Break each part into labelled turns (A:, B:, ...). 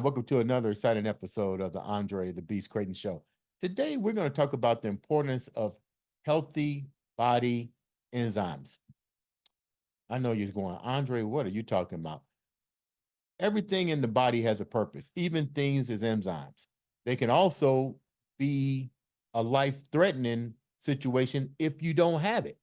A: Welcome to another exciting episode of the Andre The Beast Crayton Show. Today, we're going to talk about the importance of healthy body enzymes. I know you're going, Andre, what are you talking about? Everything in the body has a purpose, even things as enzymes. They can also be a life-threatening situation if you don't have it.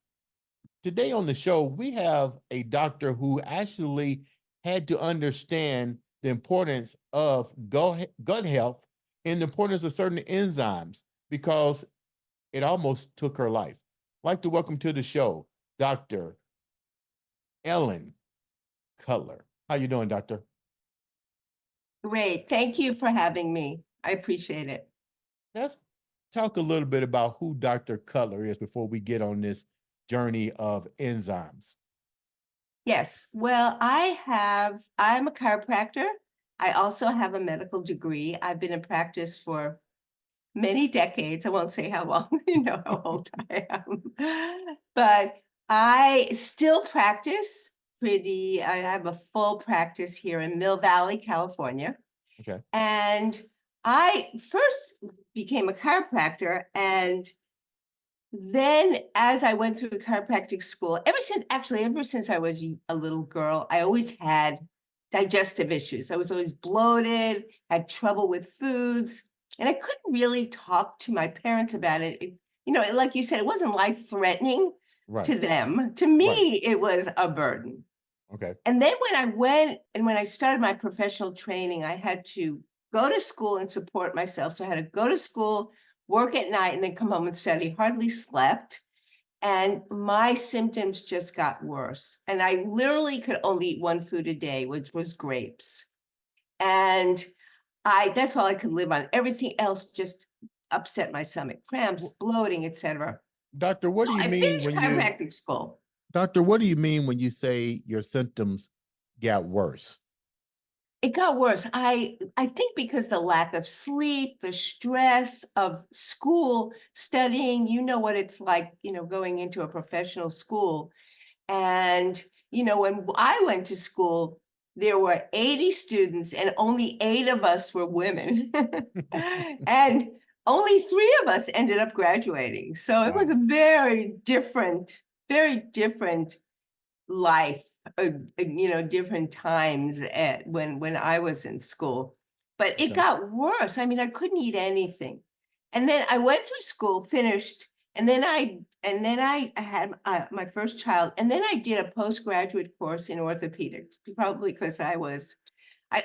A: Today on the show, we have a doctor who actually had to understand the importance of gut health and the importance of certain enzymes because it almost took her life. I'd like to welcome to the show, Dr. Ellen Cutler. How you doing, doctor?
B: Great. Thank you for having me. I appreciate it.
A: Let's talk a little bit about who Dr. Cutler is before we get on this journey of enzymes.
B: Yes. Well, I'm a chiropractor. I also have a medical degree. I've been in practice for many decades. I won't say how long, you know how old I am. But I still practice I have a full practice here in Mill Valley, California.
A: Okay.
B: And I first became a chiropractor, and then as I went through chiropractic school, ever since I was a little girl, I always had digestive issues. I was always bloated, had trouble with foods, and I couldn't really talk to my parents about it. Like you said, it wasn't life-threatening
A: Right.
B: to them. To
A: Right.
B: me, it was a burden.
A: Okay.
B: And then when I started my professional training, I had to go to school and support myself. So I had to go to school, work at night, and then come home and study. Hardly slept. And my symptoms just got worse. And I literally could only eat one food a day, which was grapes. And that's all I could live on. Everything else just upset my stomach, cramps, bloating, etc.
A: Doctor, what
B: So
A: do you
B: I
A: mean
B: finished
A: when you
B: chiropractic school.
A: Doctor, what do you mean when you say your symptoms got worse?
B: It got worse. I think because the lack of sleep, the stress of school, studying, you know what it's like, going into a professional school. And, when I went to school, there were 80 students and only 8 of us were women. And only 3 of us ended up graduating. So it was
A: Wow.
B: a very different life, different times when I was in school. But it
A: Okay.
B: got worse. I mean, I couldn't eat anything. And then I went through school, finished, and then I had my first child, and then I did a postgraduate course in orthopedics, probably because I was a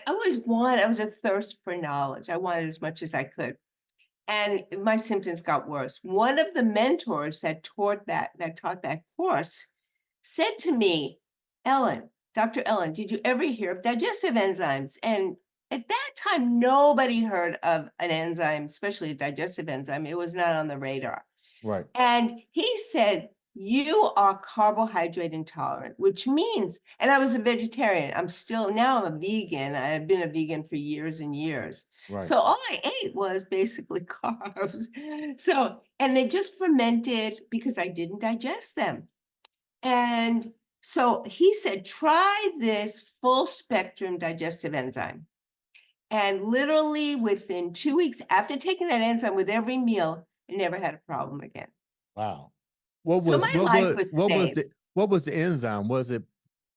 B: thirst for knowledge. I wanted as much as I could. And my symptoms got worse. One of the mentors that taught that course said to me, Ellen, Dr. Ellen, did you ever hear of digestive enzymes? And at that time, nobody heard of an enzyme, especially a digestive enzyme. It was not on the radar.
A: Right.
B: And he said, you are carbohydrate intolerant, which means, and I was a vegetarian. Now I'm a vegan. I have been a vegan for years and years.
A: Right.
B: So all I ate was basically carbs. And they just fermented because I didn't digest them. And so he said, try this full spectrum digestive enzyme. And literally within 2 weeks after taking that enzyme with every meal, I never had a problem again.
A: Wow. What
B: So
A: was
B: my
A: what
B: life
A: was
B: was
A: what was
B: saved.
A: the enzyme? Was it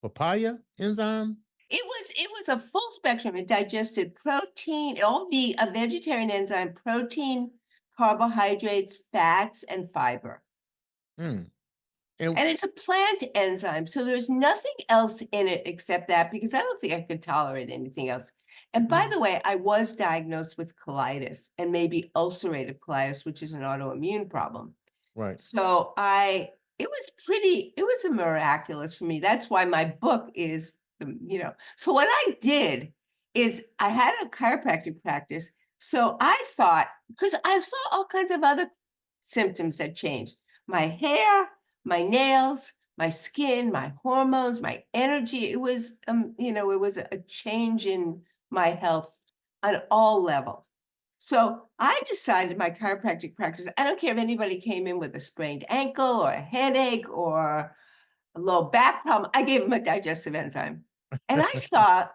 A: papaya enzyme?
B: It was a full spectrum. It digested protein, a vegetarian enzyme, protein, carbohydrates, fats, and fiber.
A: Mm. And
B: And it's a plant enzyme, so there's nothing else in it except that, because I don't think I could tolerate anything else. And by the way, I was diagnosed with colitis and maybe ulcerative colitis, which is an autoimmune problem.
A: right.
B: So it was a miraculous for me. That's why my book is, so what I did is I had a chiropractic practice. So I thought, because I saw all kinds of other symptoms that changed: my hair, my nails, my skin, my hormones, my energy. It was a change in my health on all levels. So I decided my chiropractic practice, I don't care if anybody came in with a sprained ankle or a headache or a low back problem, I gave them a digestive enzyme. And I saw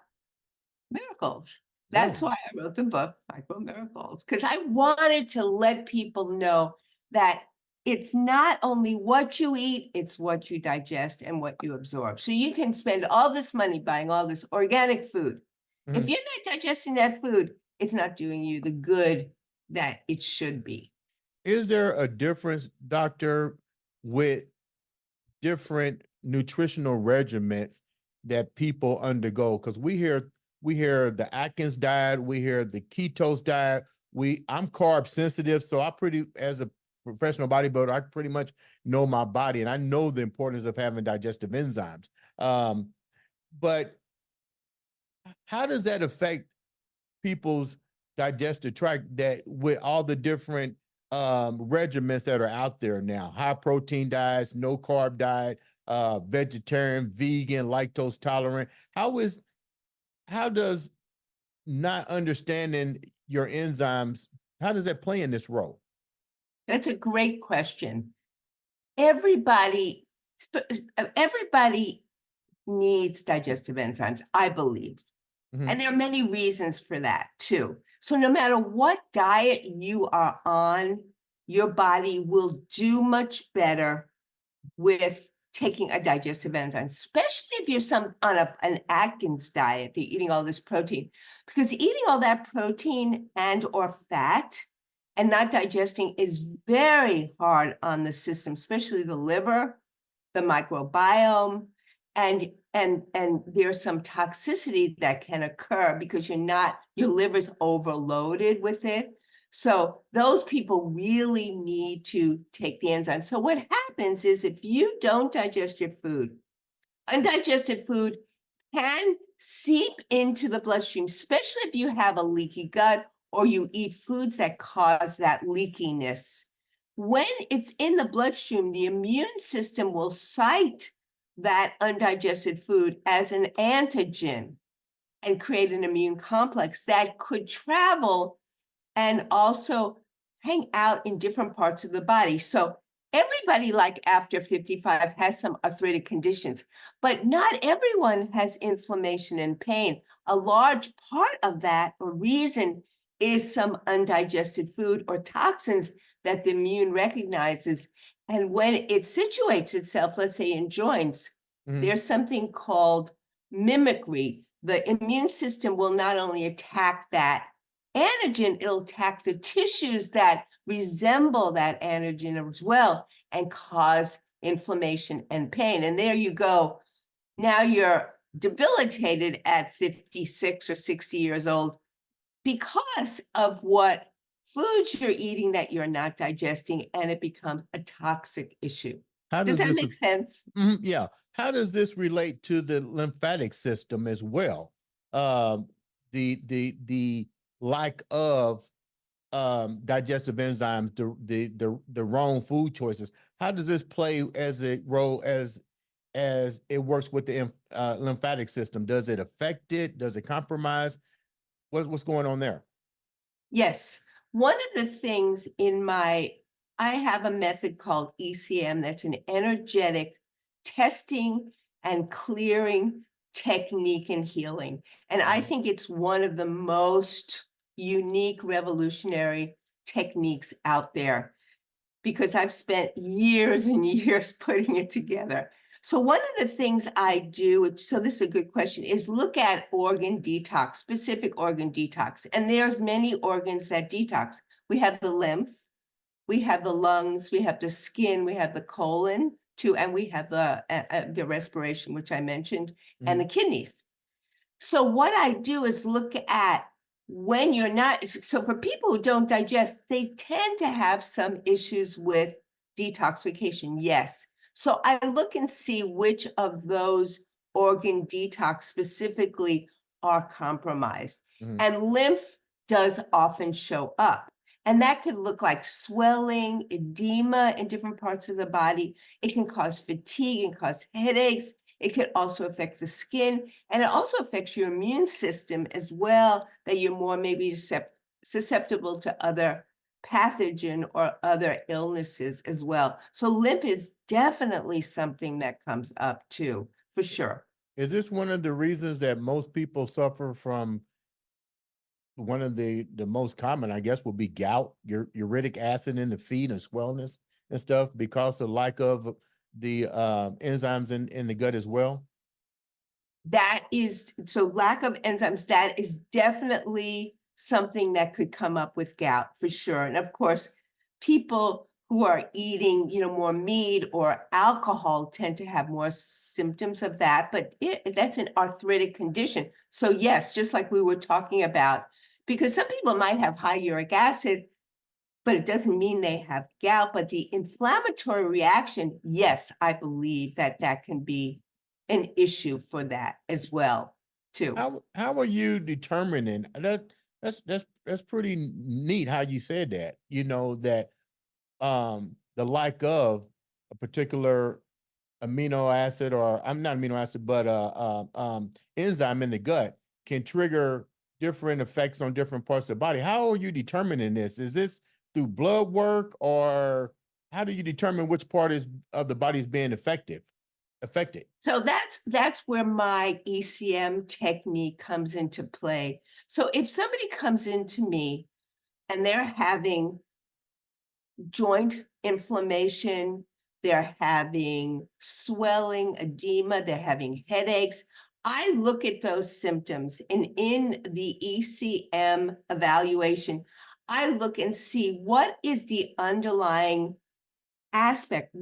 B: miracles. That's
A: No.
B: why I wrote the book, Micro Miracles, because I wanted to let people know that it's not only what you eat, it's what you digest and what you absorb. So you can spend all this money buying all this organic food. If
A: Mhm.
B: you're not digesting that food, it's not doing you the good that it should be.
A: Is there a difference, doctor, with different nutritional regimens that people undergo? Because we hear the Atkins diet, we hear the ketos diet. I'm carb sensitive, so I pretty as a professional bodybuilder, I pretty much know my body and I know the importance of having digestive enzymes. Um, but how does that affect people's digestive tract that with all the different regimens that are out there now, high protein diets, no carb diet, vegetarian, vegan, lactose tolerant? How does not understanding your enzymes, how does that play in this role?
B: That's a great question. Everybody, everybody needs digestive enzymes, I believe.
A: Mhm.
B: And there are many reasons for that too. So no matter what diet you are on, your body will do much better with taking a digestive enzyme, especially if you're on an Atkins diet, you're eating all this protein, because eating all that protein and or fat and not digesting is very hard on the system, especially the liver, the microbiome, and there's some toxicity that can occur because your liver's overloaded with it. So those people really need to take the enzyme. So what happens is if you don't digest your food, undigested food can seep into the bloodstream, especially if you have a leaky gut or you eat foods that cause that leakiness. When it's in the bloodstream, the immune system will cite that undigested food as an antigen and create an immune complex that could travel and also hang out in different parts of the body. So everybody like after 55 has some arthritic conditions, but not everyone has inflammation and pain. A large part of that or reason is some undigested food or toxins that the immune recognizes. And when it situates itself, let's say in joints,
A: Mhm.
B: there's something called mimicry. The immune system will not only attack that antigen, it'll attack the tissues that resemble that antigen as well and cause inflammation and pain. And there you go. Now you're debilitated at 56 or 60 years old because of what foods you're eating that you're not digesting, and it becomes a toxic issue.
A: How
B: Does
A: does
B: that
A: this
B: make sense?
A: Yeah. How does this relate to the lymphatic system as well? The lack of digestive enzymes, the wrong food choices. How does this play as a role as it works with the lymphatic system? Does it affect it? Does it compromise? What's going on there?
B: Yes. One of the things I have a method called ECM that's an energetic testing and clearing technique in healing. And I
A: Mhm.
B: think it's one of the most unique, revolutionary techniques out there because I've spent years and years putting it together. So one of the things I do, so this is a good question, is look at organ detox, specific organ detox. And there's many organs that detox. We have the lymph, we have the lungs, we have the skin, we have the colon too, and we have the respiration, which I mentioned, and
A: Mhm.
B: the kidneys. So what I do is look at when you're not, so for people who don't digest, they tend to have some issues with detoxification. Yes. So I look and see which of those organ detox specifically are compromised.
A: Mhm.
B: And lymph does often show up. And that could look like swelling, edema in different parts of the body. It can cause fatigue and cause headaches. It could also affect the skin, and it also affects your immune system as well, that you're more maybe susceptible to other pathogen or other illnesses as well. So lymph is definitely something that comes up too, for sure.
A: Is this one of the reasons that most people suffer from one of the most common, I guess, would be gout, uric acid in the feet and swellness and stuff because of lack of the enzymes in the gut as well.
B: That is, so lack of enzymes, that is definitely something that could come up with gout for sure. And of course, people who are eating, more meat or alcohol tend to have more symptoms of that, but that's an arthritic condition. So yes, just like we were talking about, because some people might have high uric acid, but it doesn't mean they have gout. But the inflammatory reaction, yes, I believe that that can be an issue for that as well, too.
A: How are you determining that? That's pretty neat how you said that. You know that the lack of a particular amino acid, or I'm not amino acid, but enzyme in the gut can trigger different effects on different parts of the body. How are you determining this? Is this through blood work, or how do you determine which part is of the body is being affected?
B: So that's where my ECM technique comes into play. So if somebody comes into me and they're having joint inflammation, they're having swelling, edema, they're having headaches, I look at those symptoms, and in the ECM evaluation, I look and see what is the underlying aspect,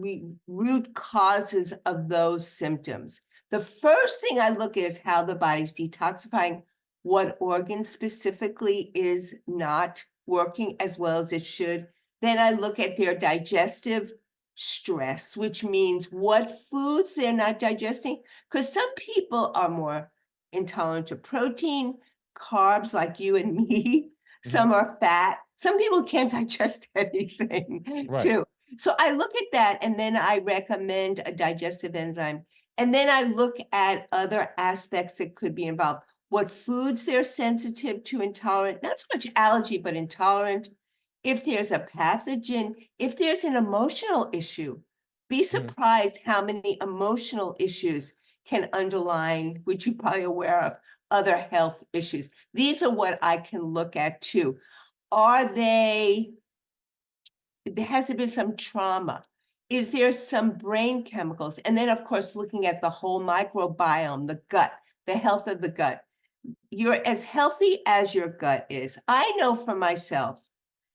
B: root causes of those symptoms. The first thing I look at is how the body's detoxifying, what organ specifically is not working as well as it should. Then I look at their digestive stress, which means what foods they're not digesting, because some people are more intolerant to protein, carbs like you and me.
A: Mhm.
B: Some are fat. Some people can't digest anything
A: Right.
B: too. So I look at that, and then I recommend a digestive enzyme. And then I look at other aspects that could be involved. What foods they're sensitive to, intolerant, not so much allergy, but intolerant. If there's a pathogen, if there's an emotional issue, be
A: Mhm.
B: surprised how many emotional issues can underline, which you're probably aware of, other health issues. These are what I can look at too. Are they there has to be some trauma? Is there some brain chemicals? And then, of course, looking at the whole microbiome, the gut, the health of the gut. You're as healthy as your gut is. I know for myself,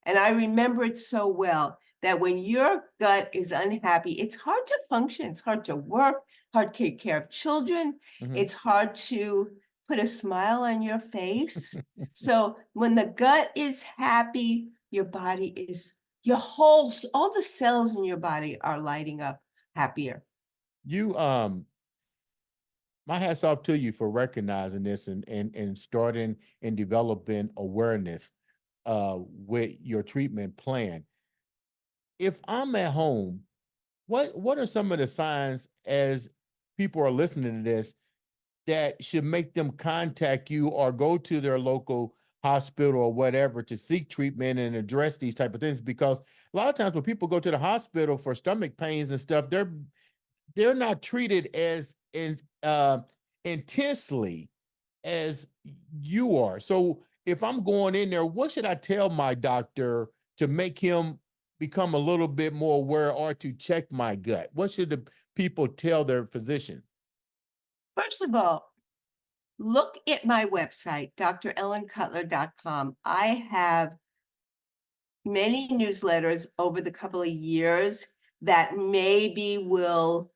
B: and I remember it so well, that when your gut is unhappy, it's hard to function. It's hard to work, hard to take care of children.
A: Mhm.
B: It's hard to put a smile on your face. So when the gut is happy, your body is all the cells in your body are lighting up happier.
A: You my hats off to you for recognizing this and starting and developing awareness with your treatment plan. If I'm at home, what are some of the signs as people are listening to this that should make them contact you or go to their local hospital or whatever to seek treatment and address these type of things? Because a lot of times when people go to the hospital for stomach pains and stuff, they're not treated as intensely as you are. So if I'm going in there, what should I tell my doctor to make him become a little bit more aware or to check my gut? What should the people tell their physician?
B: First of all, look at my website, drellencutler.com. I have many newsletters over the couple of years that maybe will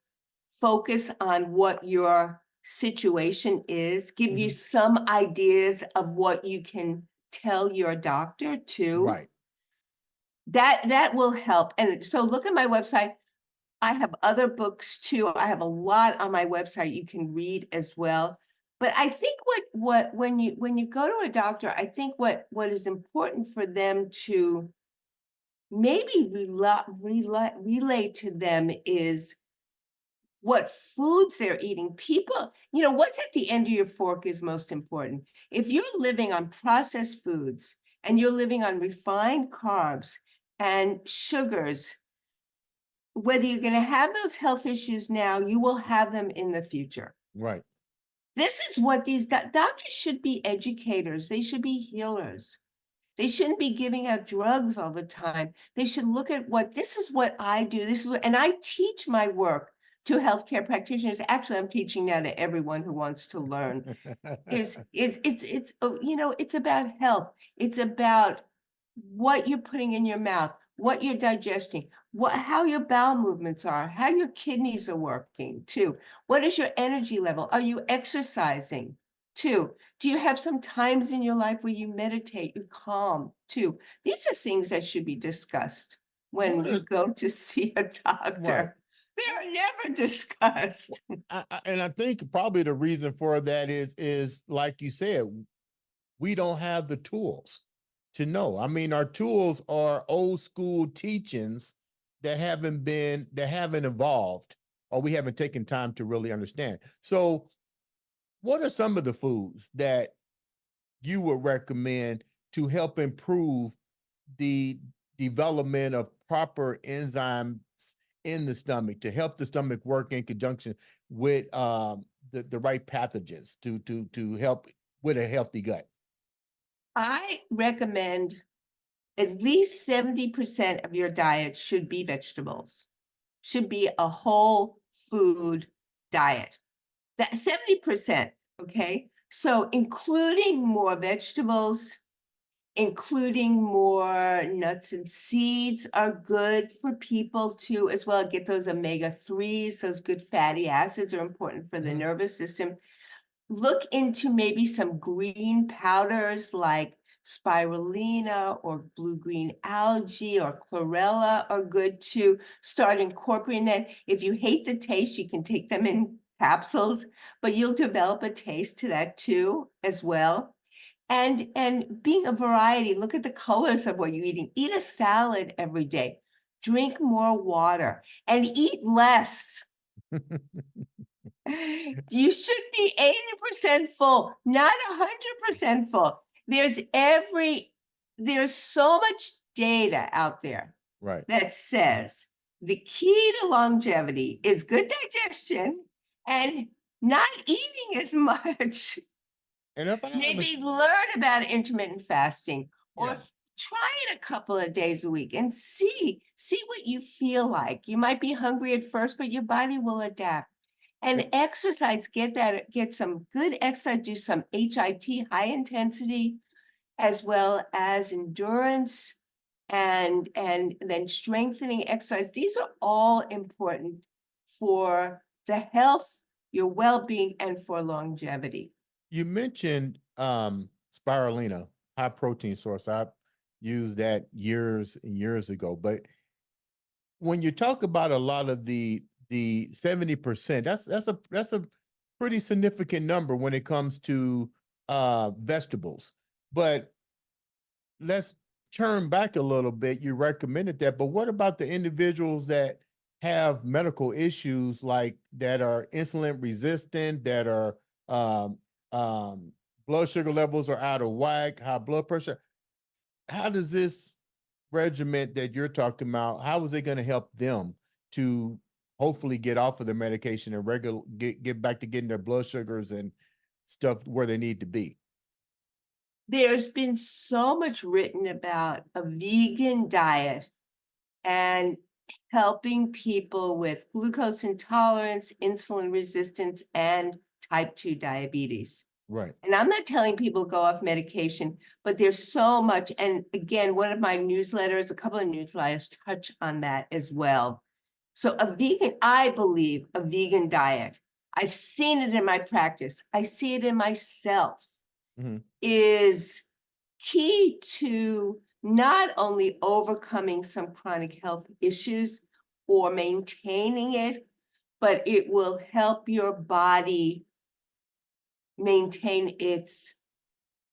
B: focus on what your situation is, give you
A: Mhm.
B: some ideas of what you can tell your doctor too.
A: Right.
B: That will help. And so look at my website. I have other books too. I have a lot on my website you can read as well. But I think what when you go to a doctor, I think what is important for them to maybe relay to them is what foods they're eating. People, what's at the end of your fork is most important. If you're living on processed foods and you're living on refined carbs and sugars, whether you're going to have those health issues now, you will have them in the future.
A: Right.
B: This is what these doctors should be educators. They should be healers. They shouldn't be giving out drugs all the time. They should look at what this is what I do. This is what, and I teach my work to healthcare practitioners. Actually, I'm teaching now to everyone who wants to learn. It's about health. It's about what you're putting in your mouth, what you're digesting, how your bowel movements are, how your kidneys are working too. What is your energy level? Are you exercising too? Do you have some times in your life where you meditate, you calm too? These are things that should be discussed when
A: What
B: you
A: are
B: go to see a
A: right?
B: doctor. They're never discussed.
A: And I think probably the reason for that is like you said, we don't have the tools to know. I mean, our tools are old school teachings that haven't evolved, or we haven't taken time to really understand. So, what are some of the foods that you would recommend to help improve the development of proper enzymes in the stomach to help the stomach work in conjunction with the right pathogens to help with a healthy gut?
B: I recommend at least 70% of your diet should be vegetables, should be a whole food diet. That 70%, okay? So including more vegetables, including more nuts and seeds are good for people to as well get those omega-3s, those good fatty acids are important for the
A: Mhm.
B: nervous system. Look into maybe some green powders like spirulina or blue-green algae or chlorella are good to start incorporating that. If you hate the taste, you can take them in capsules, but you'll develop a taste to that too as well. And being a variety, look at the colors of what you're eating. Eat a salad every day. Drink more water and eat less. You should be 80% full, not 100% full. There's so much data out there
A: Right.
B: that says the key to longevity is good digestion and not eating as much.
A: And if I'm not
B: Maybe
A: mis-
B: learn about intermittent fasting or
A: yeah,
B: try it a couple of days a week and see what you feel like. You might be hungry at first, but your body will adapt. And
A: and
B: exercise, get some good exercise, do some HIT, high intensity, as well as endurance and then strengthening exercise. These are all important for the health, your well-being, and for longevity.
A: you mentioned spirulina, high protein source. I used that years and years ago. But when you talk about a lot of the 70%, that's a pretty significant number when it comes to vegetables. But let's turn back a little bit. You recommended that, but what about the individuals that have medical issues like that are insulin resistant, that are um, um, blood sugar levels are out of whack, high blood pressure? How does this regimen that you're talking about, how is it going to help them to hopefully get off of their medication and get back to getting their blood sugars and stuff where they need to be?
B: There's been so much written about a vegan diet and helping people with glucose intolerance, insulin resistance, and type 2 diabetes.
A: Right.
B: And I'm not telling people go off medication, but there's so much. And again, one of my newsletters, a couple of newsletters touch on that as well. So I believe a vegan diet, I've seen it in my practice. I see it in myself
A: Mhm.
B: is key to not only overcoming some chronic health issues or maintaining it, but it will help your body maintain its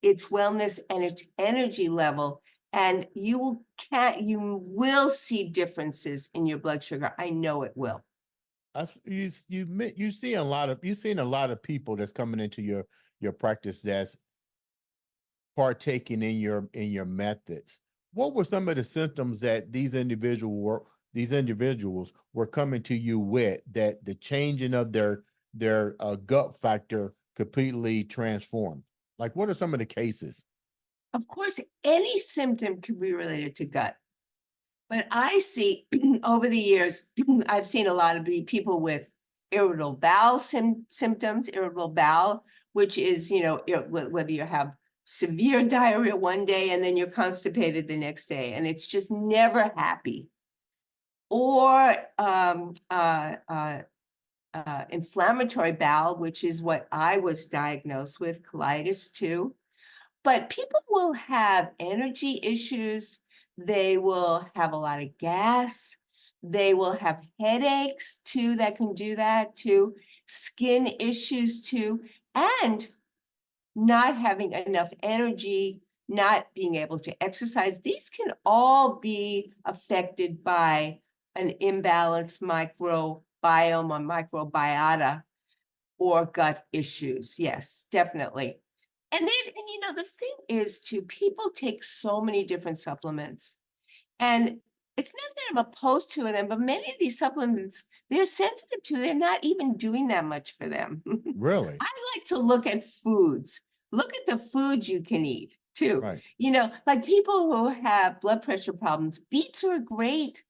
B: wellness and its energy level. And you will see differences in your blood sugar. I know it will.
A: You see a lot of you've seen a lot of people that's coming into your practice that's partaking in your methods. What were some of the symptoms that these individuals were coming to you with, that the changing of their gut factor completely transformed? Like, what are some of the cases?
B: Of course, any symptom can be related to gut. But I see over the years, I've seen a lot of people with irritable bowel symptoms, irritable bowel, which is, whether you have severe diarrhea one day and then you're constipated the next day, and it's just never happy. Or inflammatory bowel, which is what I was diagnosed with, colitis too. But people will have energy issues. They will have a lot of gas. They will have headaches too, that can do that too, skin issues too, and not having enough energy, not being able to exercise. These can all be affected by an imbalanced microbiome or microbiota or gut issues. Yes, definitely. And the thing is too, people take so many different supplements. And it's not that I'm opposed to them, but many of these supplements they're sensitive to, they're not even doing that much for them.
A: Really?
B: I like to look at foods. Look at the foods you can eat too.
A: Right.
B: Like people who have blood pressure problems, beets are a great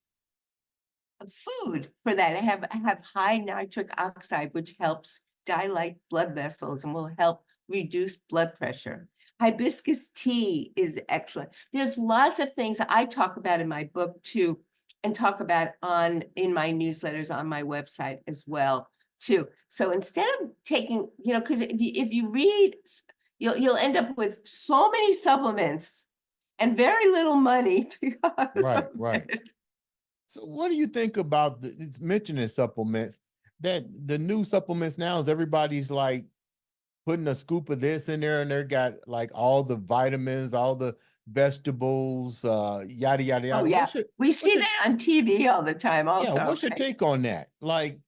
B: food for that. I have high nitric oxide, which helps dilate blood vessels and will help reduce blood pressure. Hibiscus tea is excellent. There's lots of things I talk about in my book too, and talk about in my newsletters on my website as well too. So instead of taking, because if you read, you'll end up with so many supplements and very little money because
A: Right,
B: of
A: right.
B: it.
A: So what do you think about it's mentioning supplements, that the new supplements now is everybody's like putting a scoop of this in there and they got like all the vitamins, all the vegetables, yada yada
B: Oh,
A: yada.
B: yeah. We
A: What's
B: see
A: your
B: that on TV all the time
A: yeah,
B: also,
A: what's your
B: right?
A: take on that? Like,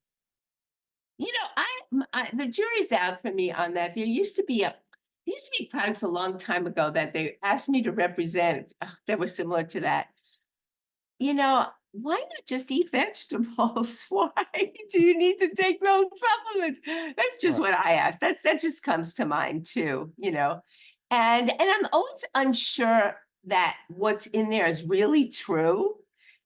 B: The jury's out for me on that. There used to be products a long time ago that they asked me to represent, that were similar to that. Why not just eat vegetables? Why do you need to take those supplements? That's just
A: right.
B: what I ask. That just comes to mind too. And I'm always unsure that what's in there is really true.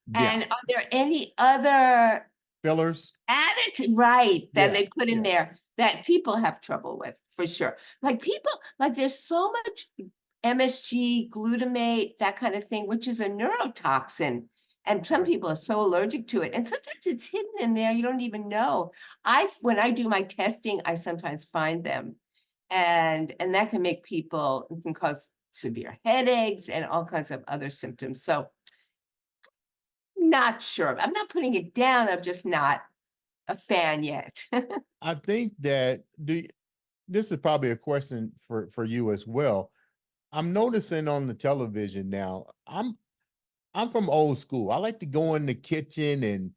A: Yeah.
B: And are there any other
A: Fillers.
B: added right that
A: Yeah.
B: they put in
A: Yeah.
B: there that people have trouble with for sure? Like there's so much MSG, glutamate, that kind of thing, which is a neurotoxin. And some
A: Right.
B: people are so allergic to it. And sometimes it's hidden in there. You don't even know. When I do my testing, I sometimes find them. And that can make it can cause severe headaches and all kinds of other symptoms. So not sure. I'm not putting it down. I'm just not a fan yet.
A: I think that this is probably a question for you as well. I'm noticing on the television now, I'm from old school. I like to go in the kitchen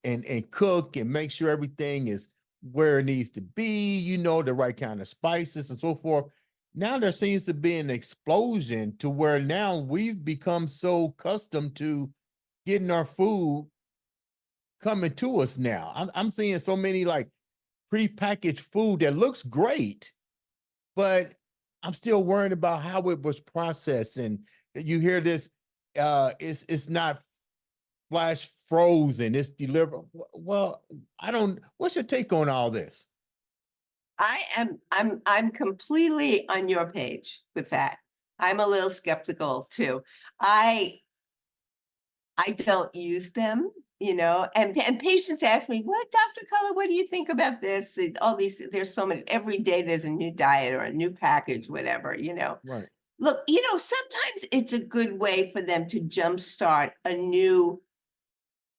A: and cook and make sure everything is where it needs to be, the right kind of spices and so forth. Now there seems to be an explosion to where now we've become so accustomed to getting our food coming to us now. I'm seeing so many like prepackaged food that looks great, but I'm still worrying about how it was processed. And you hear this, it's not flash frozen, it's delivered. Well, I don't. What's your take on all this?
B: I'm completely on your page with that. I'm a little skeptical too. I I don't use them, and patients ask me, "What, Dr. Color, what do you think about this?" All these, there's so many, every day there's a new diet or a new package, whatever.
A: Right,
B: Look, sometimes it's a good way for them to jumpstart a new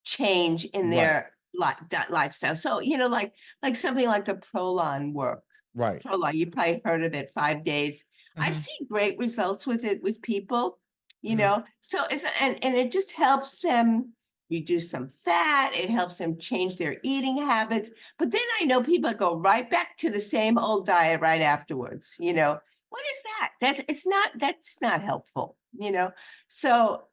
B: change in
A: right,
B: their lifestyle. So, like something like the Prolon work.
A: right.
B: Prolon, you probably heard of it, 5 days. I've
A: Hmm.
B: seen great results with it with people,
A: Hmm.
B: So and it just helps them reduce some fat, it helps them change their eating habits. But then I know people go right back to the same old diet right afterwards. What is that? That's not helpful. So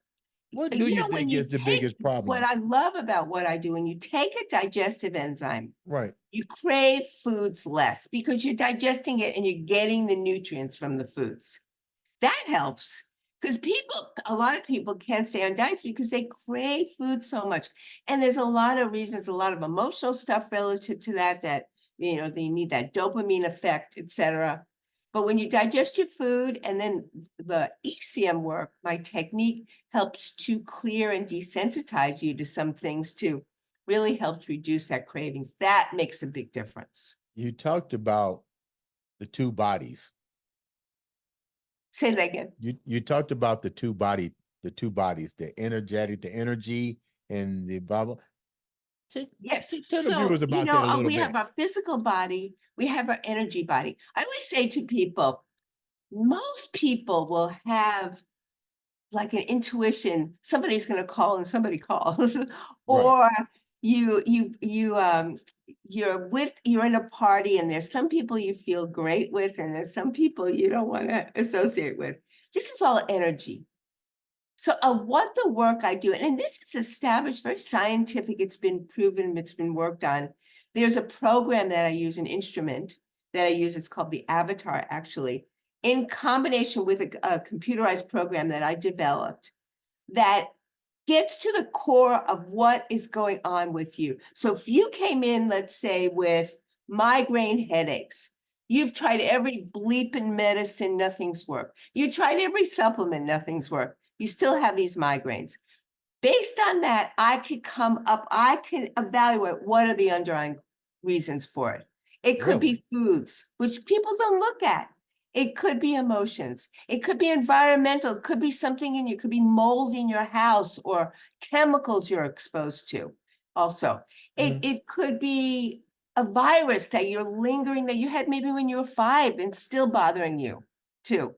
A: What do
B: You
A: you
B: know, when
A: think
B: you
A: is the
B: take
A: biggest
B: what
A: problem?
B: I love about what I do, when you take a digestive enzyme,
A: Right.
B: you crave foods less because you're digesting it and you're getting the nutrients from the foods. That helps because a lot of people can't stay on diets because they crave food so much. And there's a lot of reasons, a lot of emotional stuff relative to that, they need that dopamine effect, etc. But when you digest your food and then the ECM work, my technique helps to clear and desensitize you to some things too. Really helps reduce that cravings. That makes a big difference.
A: You talked about the two bodies.
B: Say that again.
A: You talked about the two bodies, the energetic, the energy, and the blah blah.
B: Yes.
A: Tell the
B: So,
A: viewers about that a little
B: we have
A: bit.
B: our physical body, we have our energy body. I always say to people, most people will have like an intuition, somebody's going to call and somebody calls,
A: Right.
B: or you're in a party and there's some people you feel great with, and there's some people you don't want to associate with. This is all energy. So what the work I do, and this is established, very scientific, it's been proven, it's been worked on. There's a program that I use, an instrument that I use, it's called the Avatar, actually, in combination with a computerized program that I developed that gets to the core of what is going on with you. So if you came in, let's say, with migraine headaches, you've tried every bleeping medicine, nothing's worked. You tried every supplement, nothing's worked. You still have these migraines. Based on that, I can evaluate what are the underlying reasons for it. It could
A: Really?
B: be foods, which people don't look at. It could be emotions. It could be environmental. It could be something in you. It could be mold in your house or chemicals you're exposed to. Also,
A: Mhm.
B: it could be a virus that you're lingering that you had maybe when you were 5 and still bothering you too.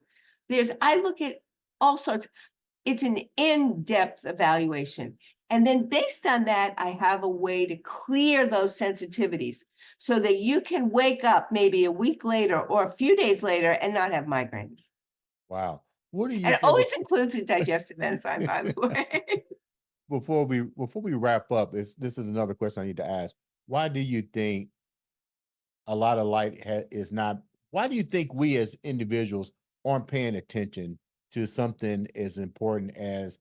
B: I look at all sorts. It's an in-depth evaluation. And then based on that, I have a way to clear those sensitivities so that you can wake up maybe a week later or a few days later and not have migraines.
A: Wow. What do you
B: And it
A: think
B: always includes a digestive enzyme, by the way.
A: before we wrap up? This is another question I need to ask. Why do you think a lot of is not? Why do you think we as individuals aren't paying attention to something as important as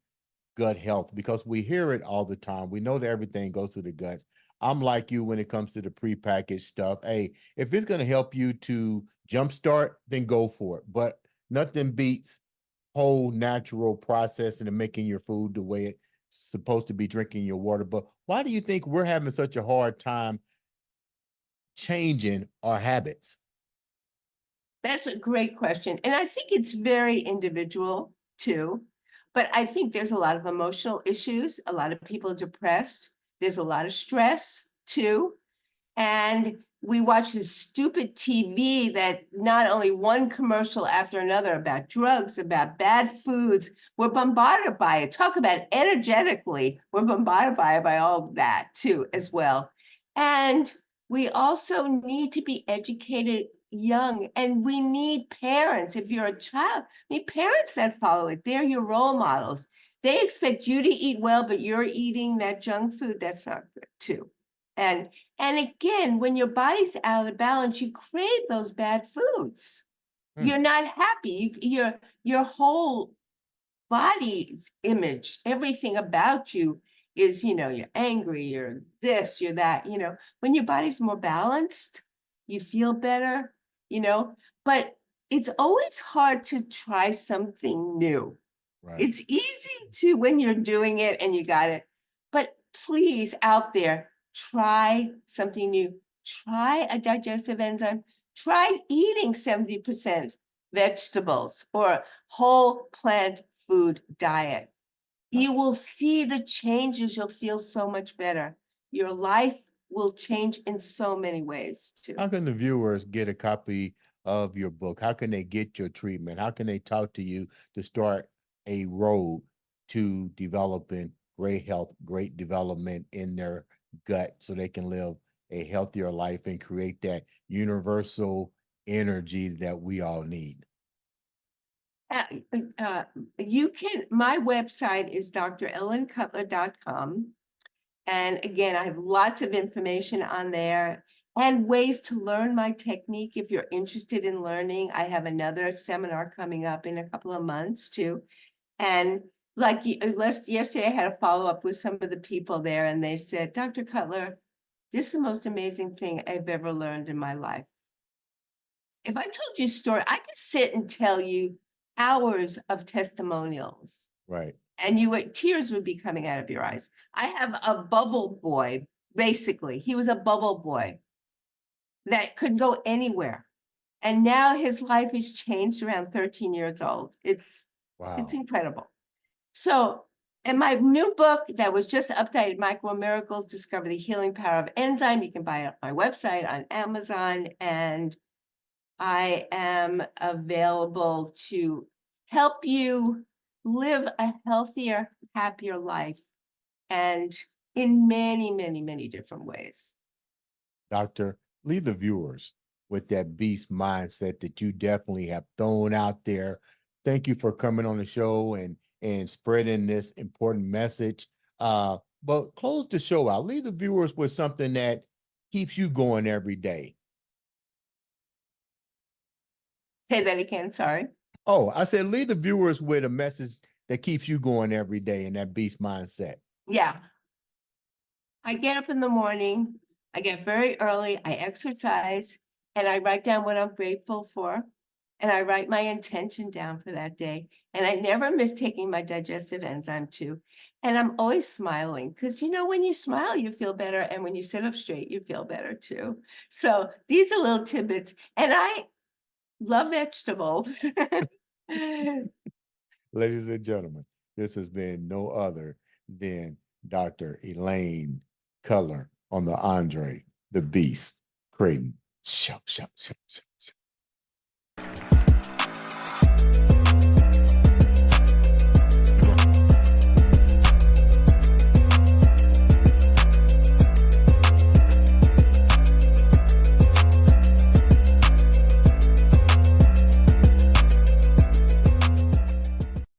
A: gut health? Because we hear it all the time. We know that everything goes through the guts. I'm like you when it comes to the prepackaged stuff. Hey, if it's going to help you to jumpstart, then go for it. But nothing beats whole natural processing and making your food the way it's supposed to be, drinking your water. But why do you think we're having such a hard time changing our habits?
B: That's a great question. And I think it's very individual too. But I think there's a lot of emotional issues, a lot of people depressed. There's a lot of stress too. And we watch this stupid TV that not only one commercial after another about drugs, about bad foods, we're bombarded by it. Talk about energetically, we're bombarded by all of that too, as well. And we also need to be educated young, and we need parents. If you're a child, we need parents that follow it. They're your role models. They expect you to eat well, but you're eating that junk food. That's not good too. And and again, when your body's out of balance, you crave those bad foods.
A: Hmm.
B: You're not happy. Your whole body's image, everything about you is, you're angry, you're this, you're that, When your body's more balanced, you feel better, you know. But it's always hard to try something new.
A: Right.
B: It's easy to when you're doing it and you got it. But please, out there, try something new. Try a digestive enzyme. Try eating 70% vegetables or whole plant food diet.
A: How,
B: You will see the changes. You'll feel so much better. Your life will change in so many ways
A: how
B: too.
A: can the viewers get a copy of your book? How can they get your treatment? How can they talk to you to start a road to developing great health, great development in their gut so they can live a healthier life and create that universal energy that we all need?
B: Uh, you can, my website is drellencutler.com. And again, I have lots of information on there and ways to learn my technique. If you're interested in learning, I have another seminar coming up in a couple of months too. And like yesterday, I had a follow up with some of the people there, and they said, Dr. Cutler, this is the most amazing thing I've ever learned in my life. If I told you a story, I could sit and tell you hours of testimonials,
A: Right.
B: and tears would be coming out of your eyes. I have a bubble boy, basically. He was a bubble boy that could go anywhere. And now his life has changed around 13 years old. It's
A: Wow.
B: incredible. So, in my new book that was just updated, Micro Miracles, Discover the Healing Power of Enzyme, you can buy it on my website, on Amazon, and I am available to help you live a healthier, happier life, and in many, many, many different ways.
A: Doctor, leave the viewers with that beast mindset that you definitely have thrown out there. Thank you for coming on the show and spreading this important message. But close the show out. Leave the viewers with something that keeps you going every day.
B: Say that again, sorry.
A: Oh, I said leave the viewers with a message that keeps you going every day in that beast mindset.
B: Yeah. I get up in the morning, I get very early, I exercise, and I write down what I'm grateful for. And I write my intention down for that day. And I never miss taking my digestive enzyme too. And I'm always smiling because, when you smile, you feel better. And when you sit up straight, you feel better too. So these are little tidbits. And I love vegetables.
A: Ladies and gentlemen, this has been no other than Dr. Elaine Cutler on the Andre the Beast Crayton show.